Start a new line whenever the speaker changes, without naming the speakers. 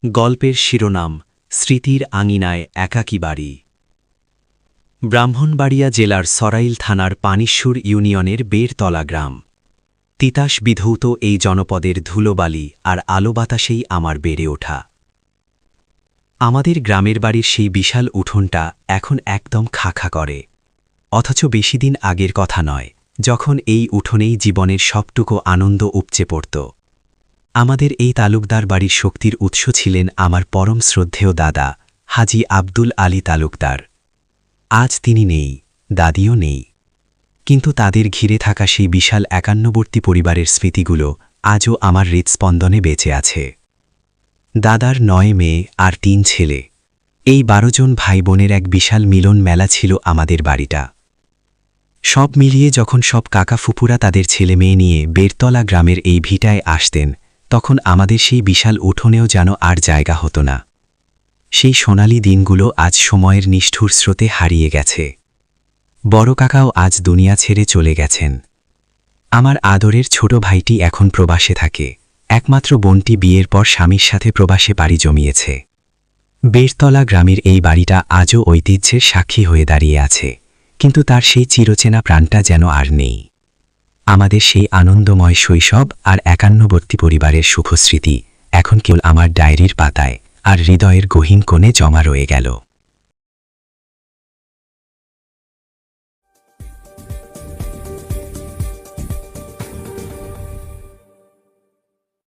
গল্পের শিরোনাম স্মৃতির আঙিনায় একাকী বাড়ি। ব্রাহ্মণবাড়িয়া জেলার সরাইল থানার পানিশ্বর ইউনিয়নের বেরতলা গ্রাম। তিতাস বিধৌত এই জনপদের ধুলোবালি আর আলো বাতাসেই আমার বেড়ে ওঠা। আমাদের গ্রামের বাড়ির সেই বিশাল উঠোনটা এখন একদম খাখা করে, অথচ বেশিদিন আগের কথা নয়, যখন এই উঠোনেই জীবনের সবটুকু আনন্দ উপচে পড়ত। আমাদের এই তালুকদার বাড়ির শক্তির উৎস ছিলেন আমার পরম শ্রদ্ধেয় দাদা হাজী আব্দুল আলী তালুকদার। আজ তিনি নেই, দাদিও নেই, কিন্তু তাদের ঘিরে থাকা সেই বিশাল একান্নবর্তী পরিবারের স্মৃতিগুলো আজও আমার হৃৎস্পন্দনে বেঁচে আছে। দাদার 9 মেয়ে আর 3 ছেলে, এই 12 জন ভাই বোনের এক বিশাল মিলন মেলা ছিল আমাদের বাড়িটা। সব মিলিয়ে যখন সব কাকা ফুপুরা তাদের ছেলে মেয়ে নিয়ে বেরতলা গ্রামের এই ভিটায় আসতেন, তখন আমাদের সেই বিশাল উঠোনেও যেন আর জায়গা হতো না। সেই সোনালি দিনগুলো আজ সময়ের নিষ্ঠুর স্রোতে হারিয়ে গেছে। বড় কাকাও আজ দুনিয়া ছেড়ে চলে গেছেন। আমার আদরের ছোট ভাইটি এখন প্রবাসে থাকে, একমাত্র বোনটি বিয়ের পর স্বামীর সাথে প্রবাসে পাড়ি জমিয়েছে। বেরতলা গ্রামের এই বাড়িটা আজও ঐতিহ্যের সাক্ষী হয়ে দাঁড়িয়ে আছে, কিন্তু তার সেই চিরচেনা প্রাণটা যেন আর নেই। আমাদের সেই আনন্দময় শৈশব আর একান্নবর্তী পরিবারের সুখস্মৃতি এখন কেবল আমার ডায়েরির পাতায় আর হৃদয়ের গহীন কোণে জমা রয়ে গেল।